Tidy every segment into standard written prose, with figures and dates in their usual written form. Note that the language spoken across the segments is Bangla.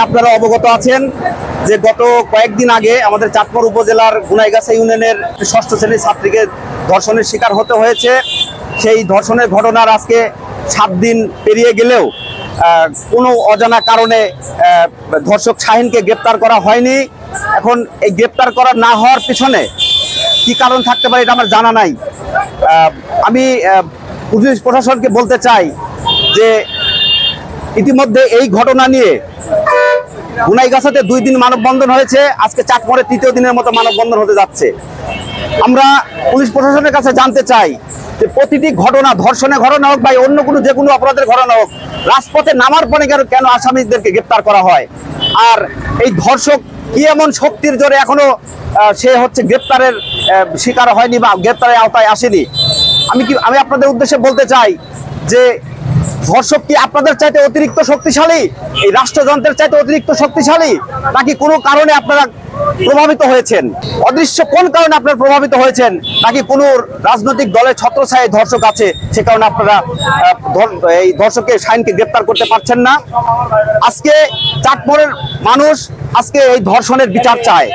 আপনারা অবগত আছেন যে গত কয়েকদিন আগে আমাদের চাটমোহর উপজেলার গুনাইগাছা ইউনিয়নের ৬ষ্ঠ শ্রেণীর ছাত্রীকে ধর্ষণের শিকার হতে হয়েছে। সেই ধর্ষণের ঘটনার আজকে ৭ দিন পেরিয়ে গেলেও কোনো অজানা কারণে ধর্ষক শাহিনকে গ্রেপ্তার করা হয়নি। এখন এই গ্রেপ্তার করা না হওয়ার পিছনে কি কারণ থাকতে পারে এটা আমার জানা নাই। আমি পুলিশ প্রশাসনকে বলতে চাই যে ইতিমধ্যে এই ঘটনা নিয়ে গুনাইগাছাতে 2 দিন মানববন্ধন হয়েছে, আজকে চাটমোহরে 3য় দিনের মতো মানববন্ধন হতে যাচ্ছে। আমরা পুলিশ প্রশাসনের কাছে জানতে চাই যে প্রতিটি ঘটনা, ধর্ষণের ঘটনা হোক বা অন্য কোনো যে কোনো অপরাধের ঘটনা হোক, রাজপথে নামার পরে কেন আসামিদেরকে গ্রেপ্তার করা হয়? আর এই ধর্ষক কি এমন শক্তির জোরে এখনো সে গ্রেপ্তারের শিকার হয়নি বা গ্রেপ্তারের আওতায় আসেনি? আমি আপনাদের উদ্দেশ্যে বলতে চাই যে ধর্ষক কি আপনাদের চাইতে অতিরিক্ত শক্তিশালী, এই রাষ্ট্রযন্ত্রের চাইতে অতিরিক্ত শক্তিশালী, নাকি কোনো কারণে আপনারা প্রভাবিত হয়েছেন? অদৃশ্য কোন কারণে আপনারা প্রভাবিত হয়েছেন? নাকি কোনো রাজনৈতিক দলের ছত্রছায়ায় ধর্ষক আছে, সে কারণে আপনারা এই ধর্ষককে শাহিনকে গ্রেপ্তার করতে পারছেন না? আজকে চাটমোহরের মানুষ আজকে এই ধর্ষণের বিচার চায়।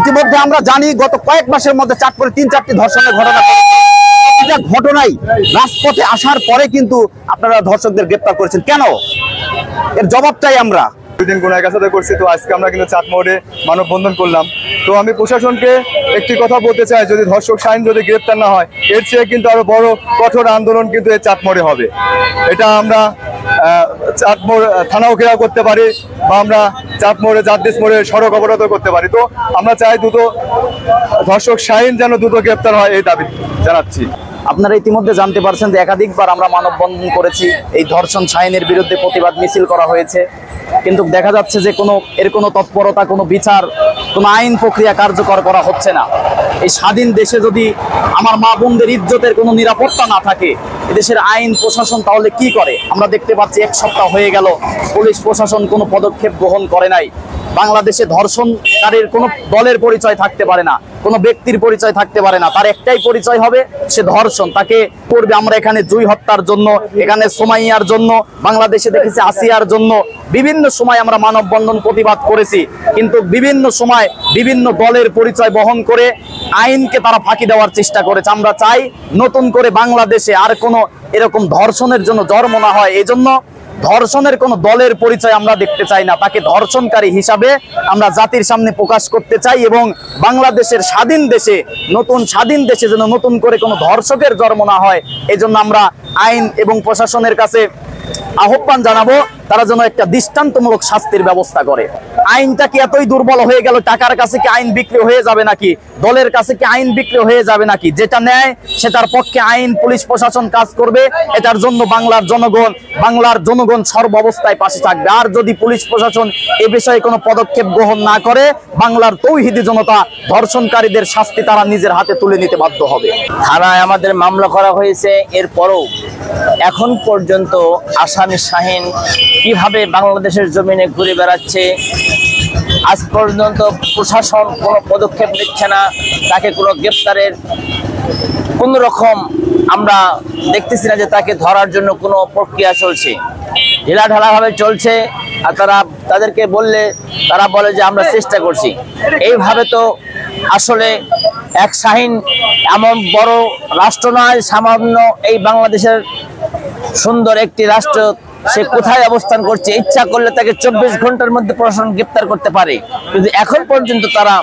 ইতিমধ্যে আমরা জানি গত কয়েক মাসের মধ্যে চাটমোহরে 3-4টি ধর্ষণের ঘটনা ঘটনাই রাজপথে আসার পরে কিন্তু আপনারা ধর্ষকদের গ্রেপ্তার করেছেন কেন? এর জবাব চাই আমরা। 2 দিন গুনাইগাছাতে করছি, তো আজকে আমরা কিন্তু চাটমোহরে মানববন্ধন করলাম। তো আমি প্রশাসনকে একটি কথা বলতে চাই, যদি ধর্ষক শাহিন যদি গ্রেপ্তার না হয়, এর চেয়ে কিন্তু আরো বড় কঠোর আন্দোলন কিন্তু এই চাটমোহরে হবে। এটা আমরা চাটমোহর থানাও ঘেরাও করতে পারি বা আমরা চাটমোহরে জাদ্দিস মোড়ে সড়ক অবরোধ করতে পারি। তো আমরা চাই দ্রুত ধর্ষক শাহিন যেন দ্রুত গ্রেপ্তার হয়, এই দাবি জানাচ্ছি। আপনারা ইতিমধ্যে জানতে পারছেন যে একাধিকবার আমরা মানববন্ধন করেছি, এই ধর্ষণ শাহিনের বিরুদ্ধে প্রতিবাদ মিছিল করা হয়েছে, কিন্তু দেখা যাচ্ছে যে এর কোনো তৎপরতা, কোনো বিচার, কোনো আইন প্রক্রিয়া কার্যকর করা হচ্ছে না। এই স্বাধীন দেশে যদি আমার মা বোনদের ইজ্জতের কোনো নিরাপত্তা না থাকে, এদেশের আইন প্রশাসন তাহলে কি করে? আমরা দেখতে পাচ্ছি 1 সপ্তাহ হয়ে গেল পুলিশ প্রশাসন কোনো পদক্ষেপ গ্রহণ করে নাই। বাংলাদেশে ধর্ষণকারীর কোনো দলের পরিচয় থাকতে পারে না, কোনো ব্যক্তির পরিচয় থাকতে পারে না, তার একটাই পরিচয় হবে সে ধর্ষণ। তাকে করবে। আমরা এখানে জুই হত্যার জন্য, এখানে সোমাইয়ার জন্য, বাংলাদেশে দেখেছি আসিয়ার জন্য বিভিন্ন সময় আমরা মানববন্ধন প্রতিবাদ করেছি, কিন্তু বিভিন্ন সময় বিভিন্ন দলের পরিচয় বহন করে আইনকে তারা ফাঁকি দেওয়ার চেষ্টা করেছে। আমরা চাই নতুন করে বাংলাদেশে আর কোনো এরকম ধর্ষণের জন্য জন্ম না হয়। এই জন্য ধর্ষণের কোনো দলের পরিচয় আমরা দেখতে চাই না, তাকে ধর্ষণকারী হিসাবে আমরা জাতির সামনে প্রকাশ করতে চাই। এবং বাংলাদেশের স্বাধীন দেশে, নতুন স্বাধীন দেশে যেন নতুন করে কোনো ধর্ষকের জন্ম না হয়, এই জন্য আমরা আইন এবং প্রশাসনের কাছে আহ্বান জানাবো তারা যেন একটা দৃষ্টান্তমূলক শাস্তির ব্যবস্থা করে। আইনটা কি এতই দুর্বল হয়ে গেল? টাকার কাছে কি আইন বিক্রি হয়ে যাবে নাকি? দলের কাছে কি আইন বিক্রি হয়ে যাবে নাকি? যেটা ন্যায় সেটার পক্ষে আইন পুলিশ প্রশাসন কাজ করবে, এটার জন্য বাংলার জনগণ সর্ব অবস্থায় পাশে থাকবে। আর যদি পুলিশ প্রশাসন এ বিষয়ে কোনো পদক্ষেপ গ্রহণ না করে, বাংলার তৌহিদি জনতা ধর্ষণকারীদের শাস্তি তারা নিজের হাতে তুলে নিতে বাধ্য হবে। থানায় আমাদের মামলা করা হয়েছে, এরপরও এখন পর্যন্ত আসামি শাহিন কিভাবে বাংলাদেশের জমিনে ঘুরে বেড়াচ্ছে, আজ পর্যন্ত প্রশাসন কোনো পদক্ষেপ নিচ্ছে না, তাকে কোনো গ্রেপ্তারের কোনো রকম আমরা দেখতেছি না যে তাকে ধরার জন্য কোনো প্রক্রিয়া চলছে, ঢিলাঢালাভাবে চলছে। আর তাদেরকে বললে তারা বলে যে আমরা চেষ্টা করছি। এইভাবে তো আসলে এক শাহিন এমন বড় রাষ্ট্র নয়, সামান্য এই বাংলাদেশের সুন্দর একটি রাষ্ট্র, সে কোথায় অবস্থান করছে? ইচ্ছা করলে তাকে 24 ঘন্টার মধ্যে প্রশাসন গ্রেপ্তার করতে পারে, কিন্তু এখন পর্যন্ত তারা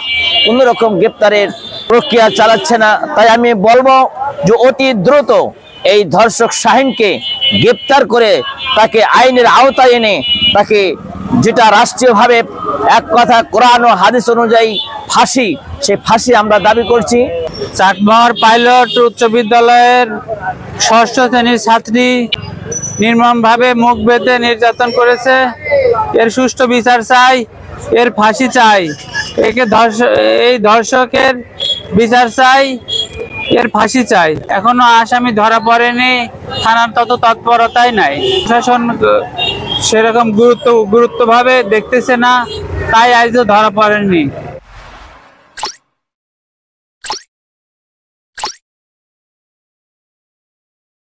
কোনো রকম গ্রেপ্তারের প্রক্রিয়া চালাচ্ছে না। তাই আমি বলবো যে অতি দ্রুত এই ধর্ষক শাহিনকে গ্রেপ্তার করে তাকে আইনের আওতায় এনে তাকে, যেটা রাষ্ট্রীয়ভাবে এক কথা কোরআন ও হাদিস অনুযায়ী ফাঁসি, সেই ফাঁসি আমরা দাবি করছি। চাটমোহর পাইলট উচ্চ বিদ্যালয়ের 6ষ্ঠ শ্রেণীর ছাত্রী নির্মমভাবে মুখ বেঁধে নির্যাতন করেছে, এর সুষ্ঠু বিচার চাই, এর ফাঁসি চাই। এই ধর্ষকের বিচার চাই, এর ফাঁসি চাই। এখনো আসামি ধরা পড়েনি, থানার তত তৎপরতাই নাই, প্রশাসন সেরকম গুরুত্বভাবে দেখতেছে না, তাই আজও ধরা পড়েনি।